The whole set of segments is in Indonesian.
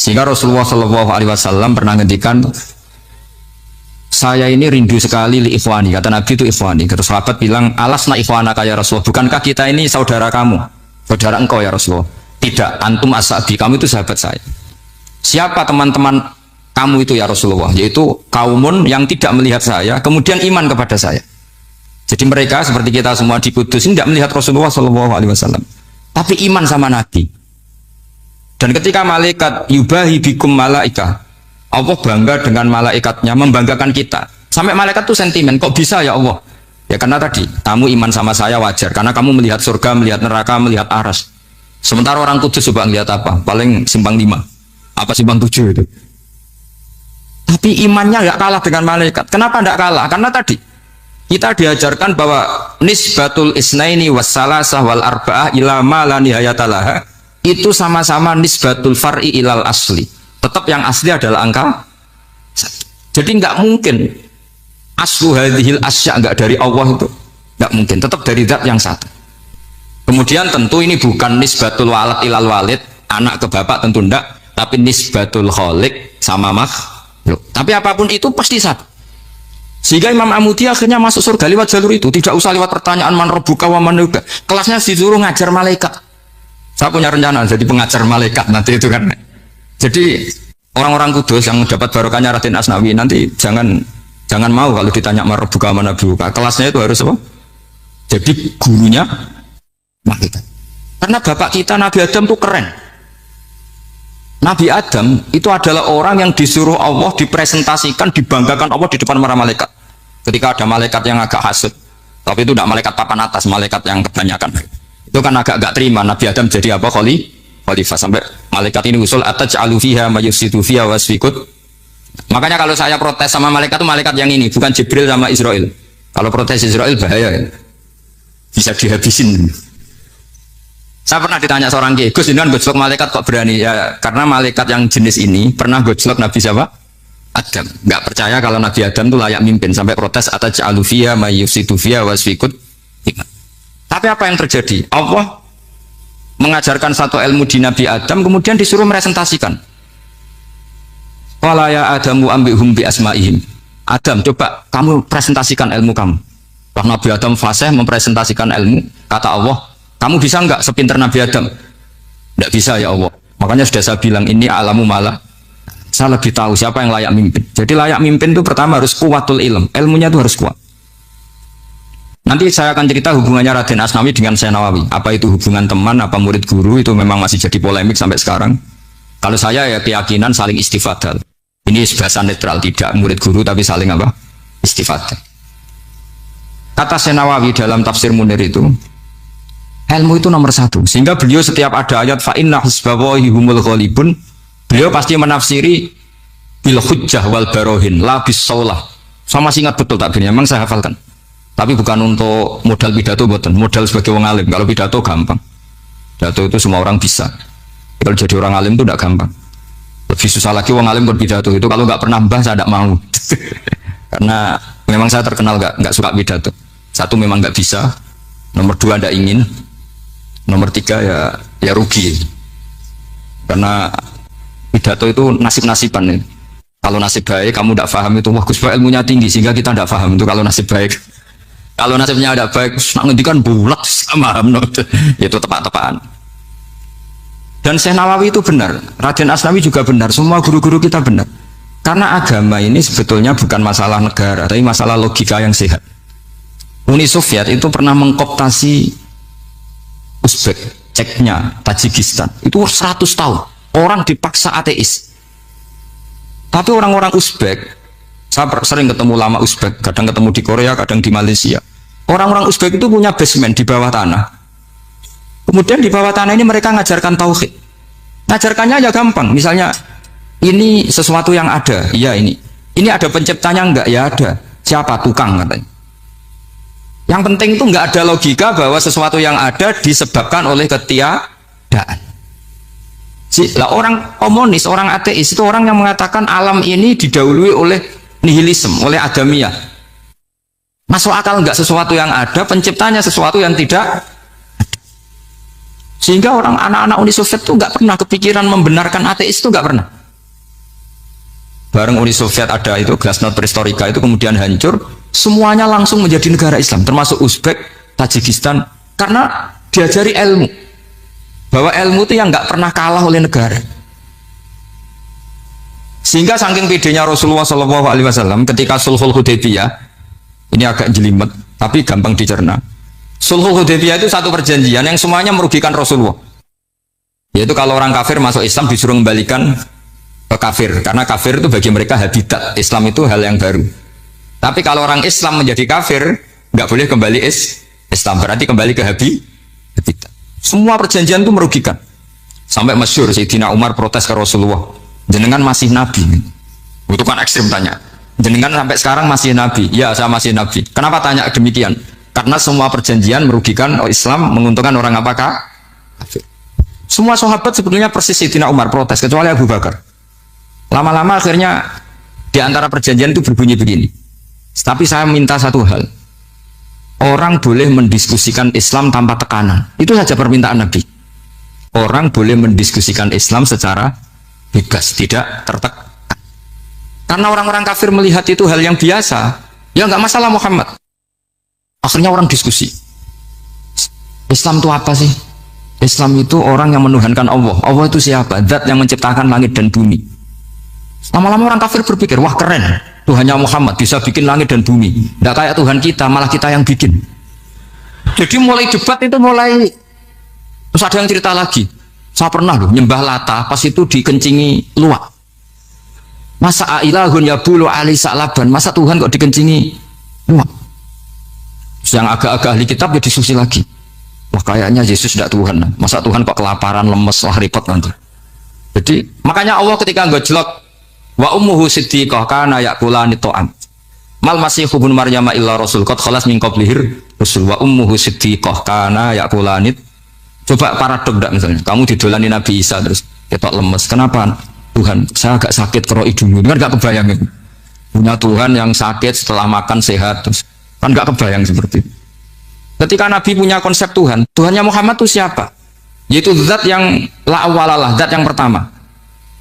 Sehingga Rasulullah Shallallahu Alaihi Wasallam pernah ngendikan, saya ini rindu sekali li ikhwani. Kata Nabi itu ikhwani. Kata sahabat bilang, alasna ikhwana ya Rasulullah. Bukankah kita ini saudara kamu, saudara engkau ya Rasulullah? Tidak, antum ashabi, kamu itu sahabat saya. Siapa teman-teman kamu itu ya Rasulullah? Yaitu kaumun yang tidak melihat saya, kemudian iman kepada saya. Jadi mereka seperti kita semua di Kudus ini tidak melihat Rasulullah Shallallahu Alaihi Wasallam, tapi iman sama Nabi. Dan ketika malaikat yubahi bikum malaika, Allah bangga dengan malaikatnya, membanggakan kita. Sampai malaikat tuh sentimen, kok bisa ya Allah? Ya karena tadi, kamu iman sama saya wajar, karena kamu melihat surga, melihat neraka, melihat aras. Sementara orang Kudus coba ngelihat apa? Paling simpang 5, apa simpang 7 itu. Tapi imannya nggak kalah dengan malaikat. Kenapa nggak kalah? Karena tadi kita diajarkan bahwa nisbatul isnaini wassalasah wal arba'ah ila ma la nihayatalaha itu sama-sama nisbatul far'i ilal asli. Tetap yang asli adalah angka 1. Jadi nggak mungkin aslu hadhil asya nggak dari Allah itu, nggak mungkin. Tetap dari zat yang satu. Kemudian tentu ini bukan nisbatul walad ilal walid, anak ke bapak tentu enggak, tapi nisbatul khaliq sama makhluk. Tapi apapun itu pasti satu. Sehingga Imam Amudi akhirnya masuk surga lewat jalur itu, tidak usah lewat pertanyaan man rabbuka wa man nubuka. Kelasnya disuruh ngajar malaikat. Saya punya rencana jadi pengajar malaikat nanti itu kan. Jadi orang-orang Kudus yang dapat barokahnya Raden Asnawi nanti jangan mau kalau ditanya man rabbuka wa man nubuka. Kelasnya itu harus apa? Jadi gurunya malaikat. Karena bapak kita Nabi Adam itu keren. Nabi Adam itu adalah orang yang disuruh Allah dipresentasikan, dibanggakan Allah di depan para malaikat. Ketika ada malaikat yang agak hasut, tapi itu tidak malaikat papan atas, malaikat yang kebanyakan. Itu kan agak terima. Nabi Adam jadi apa? Khalifah. Sampai malaikat ini usul ataj'alu fiha mayufsidu fiha wasfikut. Makanya kalau saya protes sama malaikat itu malaikat yang ini, bukan Jibril sama Israel. Kalau protes Israel bahaya ya. Bisa dihabisin. Saya pernah ditanya seorang kiai, Gus, ini kan gojlok malaikat kok berani? Ya karena malaikat yang jenis ini pernah gojlok Nabi siapa? Adam. Nggak percaya kalau Nabi Adam itu layak mimpin, sampai protes ataj'alu fiha mayufsidu fiha wasfikut. Tapi apa yang terjadi? Allah mengajarkan satu ilmu di Nabi Adam, kemudian disuruh meresentasikan. Qala ya Adamu ambihum bi asma'ihim. Adam, coba kamu presentasikan ilmu kamu. Wah, Nabi Adam fasih mempresentasikan ilmu. Kata Allah, kamu bisa nggak sepinter Nabi Adam? Nggak bisa ya Allah. Makanya sudah saya bilang ini alamu malah. Saya lebih tahu siapa yang layak mimpin. Jadi layak mimpin itu pertama harus kuwatul ilm. Ilmunya itu harus kuat. Nanti saya akan cerita hubungannya Raden Asnawi dengan Syekh Nawawi. Apa itu hubungan teman, apa murid guru, itu memang masih jadi polemik sampai sekarang. Kalau saya ya keyakinan saling istifadal. Ini bahasa netral, tidak murid guru tapi saling apa? Istifadal. Kata Syekh Nawawi dalam tafsir Munir itu, ilmu itu nomor 1. Sehingga beliau setiap ada ayat fa inna husbawahi humul ghalibun, beliau pasti menafsiri bil hujjah wal barohin la bis saulah. Sama ingat betul takbirnya, memang saya hafalkan. Tapi bukan untuk modal pidato, boten. Modal sebagai wong alim. Kalau pidato gampang. Pidato itu semua orang bisa. Kalau jadi orang alim itu tidak gampang. Lebih susah lagi wong alim berpidato itu. Kalau nggak pernah mbah saya tidak mau. Karena memang saya terkenal nggak suka pidato. 1 memang nggak bisa. Nomor 2 tidak ingin. Nomor 3 ya rugi. Karena pidato itu nasib-nasiban. Kalau nasib baik kamu tidak paham itu, wah Gus Pak ilmunya tinggi sehingga kita tidak paham itu kalau nasib baik. Kalau nasibnya ada baik, nak ngendikan bulat sama itu tepat-tepatan. Dan Syekh Nawawi itu benar, Raden Asnawi juga benar, semua guru-guru kita benar. Karena agama ini sebetulnya bukan masalah negara, tapi masalah logika yang sehat. Uni Soviet itu pernah mengkooptasi Uzbek, Ceknya, Tajikistan. Itu 100 tahun. Orang dipaksa ateis. Tapi orang-orang Uzbek, saya sering ketemu lama Uzbek, kadang ketemu di Korea, kadang di Malaysia. Orang-orang Uzbek itu punya basement di bawah tanah. Kemudian di bawah tanah ini mereka ngajarkan tauhid. Ngajarkannya ya gampang. Misalnya, ini sesuatu yang ada, iya ini. Ini ada penciptanya enggak? Ya ada. Siapa? Tukang katanya. Yang penting itu enggak ada logika bahwa sesuatu yang ada disebabkan oleh ketiadaan. Lah orang komunis, orang ateis itu orang yang mengatakan alam ini didahului oleh nihilisme, oleh adamiyah. Masuk akal enggak sesuatu yang ada, penciptanya sesuatu yang tidak ada. Sehingga orang anak-anak Uni Soviet itu nggak pernah kepikiran membenarkan ateis, itu nggak pernah. Bareng Uni Soviet ada itu Glasnost Perestroika itu kemudian hancur, semuanya langsung menjadi negara Islam, termasuk Uzbek, Tajikistan, karena diajari ilmu. Bahwa ilmu itu yang nggak pernah kalah oleh negara. Sehingga saking pedenya Rasulullah SAW ketika Sulhul Hudaybiyah, ini agak jelimet, tapi gampang dicerna. Sulhul Hudaybiyah itu satu perjanjian yang semuanya merugikan Rasulullah. Yaitu kalau orang kafir masuk Islam disuruh kembalikan ke kafir, karena kafir itu bagi mereka habitat, Islam itu hal yang baru. Tapi kalau orang Islam menjadi kafir, nggak boleh kembali Islam, berarti kembali ke habitat. Semua perjanjian itu merugikan. Sampai masyhur Sayyidina Umar protes ke Rasulullah, jenengan masih nabi. Itu kan ekstrim tanya. Jenengan sampai sekarang masih nabi? Ya, saya masih nabi. Kenapa tanya demikian? Karena semua perjanjian merugikan Islam, menguntungkan orang apakah? Kafir. Semua sahabat sebetulnya persis Sayyidina Umar protes, kecuali Abu Bakar. Lama-lama akhirnya di antara perjanjian itu berbunyi begini. Tapi saya minta satu hal. Orang boleh mendiskusikan Islam tanpa tekanan. Itu saja permintaan Nabi. Orang boleh mendiskusikan Islam secara bebas, tidak tertekan. Karena orang-orang kafir melihat itu hal yang biasa. Ya nggak masalah Muhammad. Akhirnya orang diskusi. Islam itu apa sih? Islam itu orang yang menuhankan Allah. Allah itu siapa? Zat yang menciptakan langit dan bumi. Lama-lama orang kafir berpikir, wah keren, Tuhannya Muhammad bisa bikin langit dan bumi. Tidak kayak Tuhan kita, malah kita yang bikin. Jadi mulai debat itu mulai. Terus ada yang cerita lagi, saya pernah loh nyembah Lata, pas itu dikencingi luwak. Masa ilahun ya bulu ali sa'laban, masa Tuhan kok dikencingi luwak? Yang agak-agak ahli kitab ya diskusi lagi. Wah kayaknya Yesus tidak Tuhan. Masa Tuhan kok kelaparan, lemes, wah repot nanti. Jadi makanya Allah ketika ngejlok wa ummuhu siddiqah kana yakulani ta'am. Mal masihu ibnu Maryam illa rasul qad khalas min qablihir rasul wa ummuhu siddiqah kana yakulani. Coba paradok enggak misalnya. Kamu didolani Nabi Isa terus ketok lemes. Kenapa? Tuhan, saya agak sakit karo hidungmu. Kan enggak kebayang itu. Punya Tuhan yang sakit setelah makan sehat terus. Kan nggak kebayang seperti itu. Ketika Nabi punya konsep Tuhan, Tuhannya Muhammad itu siapa? Yaitu zat yang la awalalah, zat yang pertama.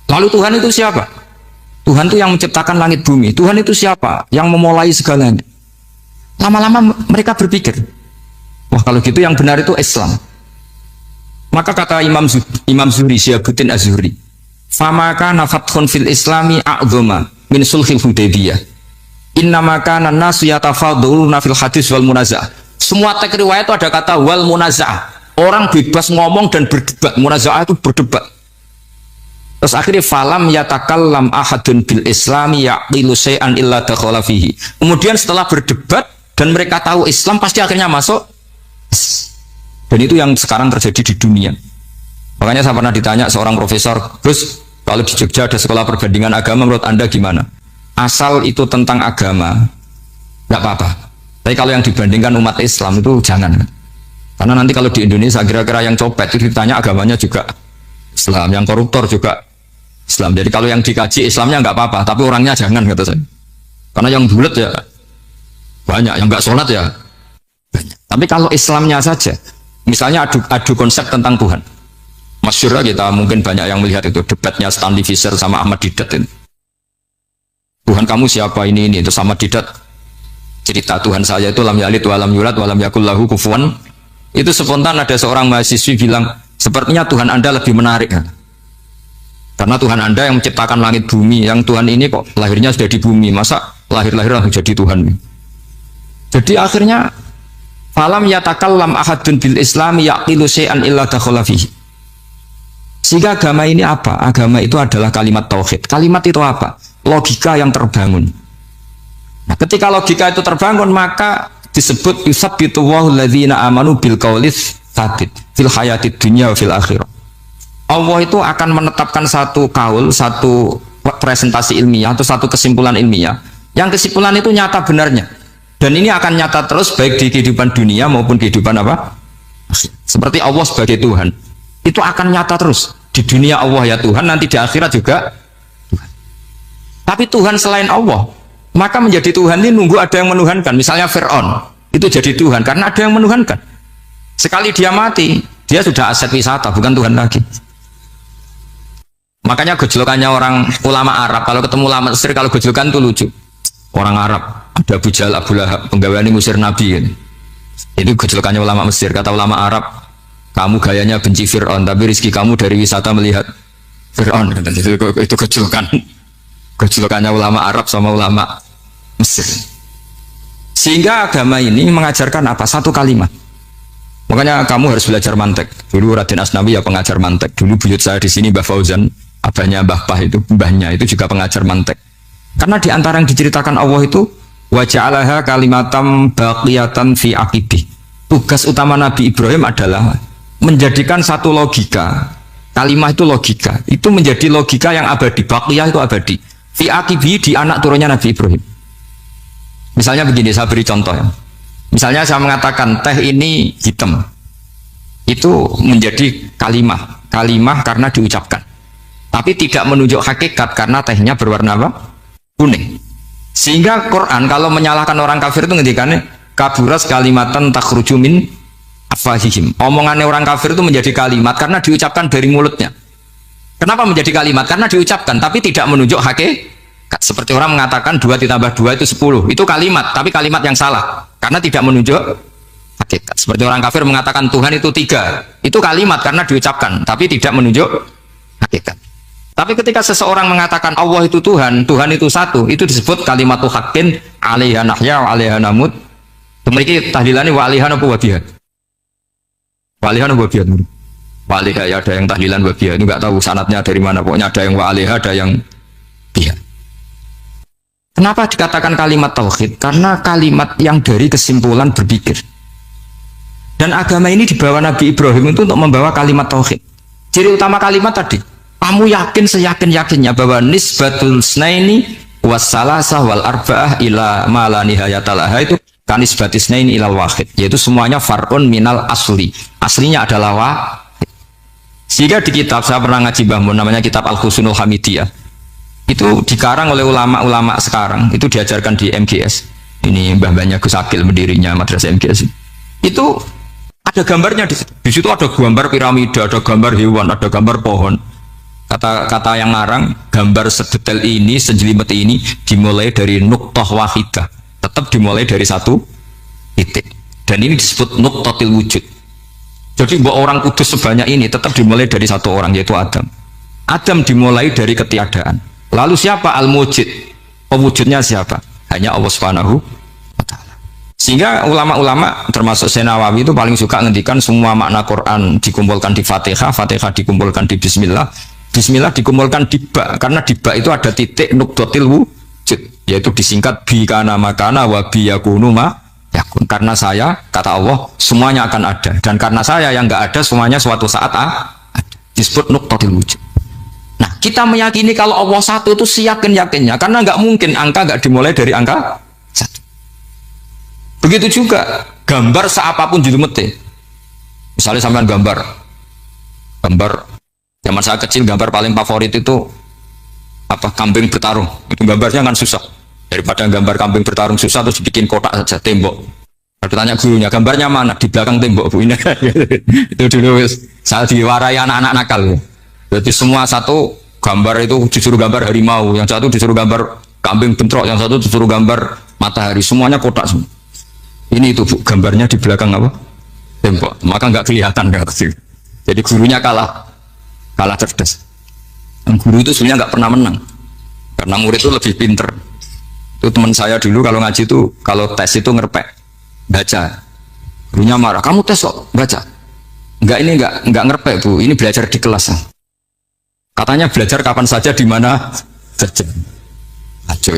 Lalu Tuhan itu siapa? Tuhan itu yang menciptakan langit bumi. Tuhan itu siapa? Yang memulai segalanya. Lama-lama mereka berpikir, wah kalau gitu yang benar itu Islam. Maka kata Imam Zuhri, Syihabuddin Az-Zuhri, famaka nafathun fil islami a'zoma min sulhil Hudaybiyah. Innama kana nasu yatafadhaluna fil hadis wal munaza'ah. Semua teks riwayat itu ada kata wal munaza'ah. Orang bebas ngomong dan berdebat. Munaza'ah itu berdebat. Terus akhirnya falam yatakallam ahadun bil islami yaqilu syai'an illa dakhala fihi. Kemudian setelah berdebat dan mereka tahu Islam, pasti akhirnya masuk. Dan itu yang sekarang terjadi di dunia. Makanya saya pernah ditanya seorang profesor, Gus, kalau di Jogja ada sekolah perbandingan agama, menurut Anda gimana? Asal itu tentang agama nggak apa-apa, tapi kalau yang dibandingkan umat Islam itu jangan, karena nanti kalau di Indonesia kira-kira yang copet itu ditanya agamanya juga Islam, yang koruptor juga Islam. Jadi kalau yang dikaji Islamnya nggak apa-apa, tapi orangnya jangan, kata saya. Karena yang bulat ya banyak, yang nggak sholat ya banyak. Tapi kalau Islamnya saja, misalnya adu konsep tentang Tuhan, masyhur kita mungkin banyak yang melihat itu debatnya Stanley Fischer sama Ahmad Didat itu. Tuhan kamu siapa ini itu sama Didat cerita Tuhan saya itu lam yalid walam yulad walam yakul lahu kufuwan. Itu spontan ada seorang mahasiswi bilang, sepertinya Tuhan Anda lebih menarik ya. Karena Tuhan Anda yang menciptakan langit bumi, yang Tuhan ini kok lahirnya sudah di bumi, masa lahir-lahir langsung jadi Tuhan. Jadi akhirnya falam yatakallam ahadun bil islami yaqilu syai'an illa dakhala fihi. Sehingga agama ini apa? Agama itu adalah kalimat tauhid. Kalimat itu apa? Logika yang terbangun. Nah, ketika logika itu terbangun, maka disebut yusabbitu wahul ladzina amanu bil qaulis tsabit fil hayatid dunya wa fil akhirah. Allah itu akan menetapkan satu kaul, satu presentasi ilmiah atau satu kesimpulan ilmiah. Yang kesimpulan itu nyata benarnya. Dan ini akan nyata terus baik di kehidupan dunia maupun kehidupan apa? Seperti Allah sebagai Tuhan. Itu akan nyata terus. Di dunia Allah ya Tuhan, nanti di akhirat juga Tuhan. Tapi Tuhan selain Allah, maka menjadi Tuhan ini nunggu ada yang menuhankan. Misalnya Fir'aun, itu jadi Tuhan karena ada yang menuhankan. Sekali dia mati, Dia sudah aset wisata, bukan Tuhan lagi. Makanya gejolokannya orang ulama Arab, kalau ketemu ulama Mesir, kalau gejolokan itu lucu. Orang Arab, ada Abu Jahal, Abu Lahab, penggawaan musir Nabi. Itu gejolokannya ulama Mesir. Kata ulama Arab, kamu gayanya benci Fir'aun, tapi rezeki kamu dari wisata melihat Fir'aun. Itu gejolokannya ulama Arab sama ulama Mesir. Sehingga agama ini mengajarkan apa? Satu kalimat. Makanya kamu harus belajar mantek. Dulu Raden Asnawi ya pengajar mantek. Dulu buyut saya di sini Mbah Fauzan, abahnya Mbah Pah itu, mbahnya itu juga pengajar mantek. Karena di antara yang diceritakan Allah itu wa ja'alaha kalimatam baqiyatan fi aqibi. Tugas utama Nabi Ibrahim adalah menjadikan satu logika. Kalimat itu logika. Itu menjadi logika yang abadi. Baqiyah itu abadi. Fi aqibi di anak turunnya Nabi Ibrahim. Misalnya begini, saya beri contoh ya. Misalnya saya mengatakan teh ini hitam, itu menjadi kalimah karena diucapkan, tapi tidak menunjuk hakikat karena tehnya berwarna apa? Kuning. Sehingga Quran kalau menyalahkan orang kafir itu ngendikannya kaburas kalimatan takhruju min afwahihim. Omongannya orang kafir itu menjadi kalimat karena diucapkan dari mulutnya. Kenapa menjadi kalimat? Karena diucapkan tapi tidak menunjuk hakikat. Seperti orang mengatakan 2 ditambah 2 itu 10, itu kalimat, tapi kalimat yang salah karena tidak menunjuk hakikat. Seperti orang kafir mengatakan Tuhan itu 3, itu kalimat karena diucapkan tapi tidak menunjuk hakikat. Tapi ketika seseorang mengatakan Allah itu Tuhan, Tuhan itu satu, itu disebut kalimatu haqqin 'alaiha nahya wa 'alaiha namut. Memiliki tahlilannya wa 'alaiha apa wa biha? Wa 'alaiha apa biha? Wa 'alaiha ya ada yang tahlilan wa biha, itu enggak tahu sanadnya dari mana, pokoknya ada yang wa 'alaiha, ada yang biha. Kenapa dikatakan kalimat tauhid? Karena kalimat yang dari kesimpulan berpikir. Dan agama ini dibawa Nabi Ibrahim itu untuk membawa kalimat tauhid. Ciri utama kalimat tadi, kamu yakin seyakin-yakinnya bahwa nisbatul snaini wassalasah wal arba'ah ila ma la nihayatalaha itu kanisbatis snaini ilal wahid, yaitu semuanya far'un minal asli. Aslinya adalah wahid. Sehingga di kitab, saya pernah ngaji Mbah Mun, namanya kitab Al-Husunul Hamidiyah. Itu dikarang oleh ulama-ulama sekarang, itu diajarkan di MGS. Ini mbah-mbahnya Gus Akil pendirinya madrasah MGS. Itu ada gambarnya di situ. Di situ ada gambar piramida, ada gambar hewan, ada gambar pohon. Kata yang ngarang, gambar sedetail ini, sejelimet ini dimulai dari nuqtah wahidah. Tetap dimulai dari satu titik. Dan ini disebut nuqtatil wujud. Jadi bahwa orang kudus sebanyak ini tetap dimulai dari satu orang, yaitu Adam. Adam dimulai dari ketiadaan. Lalu siapa al-mujid? Pewujudnya siapa? Hanya Allah Subhanahu wa ta'ala. Sehingga ulama-ulama termasuk Senawawi itu paling suka ngendikan semua makna Quran dikumpulkan di Fatihah, Fatihah dikumpulkan di Bismillah, Bismillah dikumpulkan di Ba, karena di Ba itu ada titik nuqtatil wujud, yaitu disingkat bi kana makana wa bi yakunu ma yakun. Karena saya, kata Allah, semuanya akan ada, dan karena saya yang enggak ada, semuanya suatu saat ada. Disebut nuqtatil wujud. Nah, kita meyakini kalau Allah satu itu seyakin-yakinnya, karena nggak mungkin angka nggak dimulai dari angka satu. Begitu juga gambar seapapun judumete. Misalnya sampean gambar zaman saya kecil, gambar paling favorit itu apa? Kambing bertarung. Itu gambarnya kan susah. Daripada gambar kambing bertarung susah terus dibikin kotak saja tembok. Lalu tanya gurunya, gambarnya mana? Di belakang tembok, Bu. Ini itu dulu saya diwarai anak-anak nakal. Jadi semua satu gambar itu disuruh gambar harimau, yang satu disuruh gambar kambing bentrok, yang satu disuruh gambar matahari, semuanya kotak semua. Ini itu Bu, gambarnya di belakang apa? Tembok, maka nggak kelihatan kata sih. Jadi gurunya kalah cerdas. Dan guru itu sebenarnya nggak pernah menang, karena murid itu lebih pinter. Itu teman saya dulu kalau ngaji itu, kalau tes itu ngerpek, baca. Gurunya marah, kamu tes kok baca? Enggak ngerpek Bu, ini belajar di kelas. Katanya belajar kapan saja di mana saja. Acuh.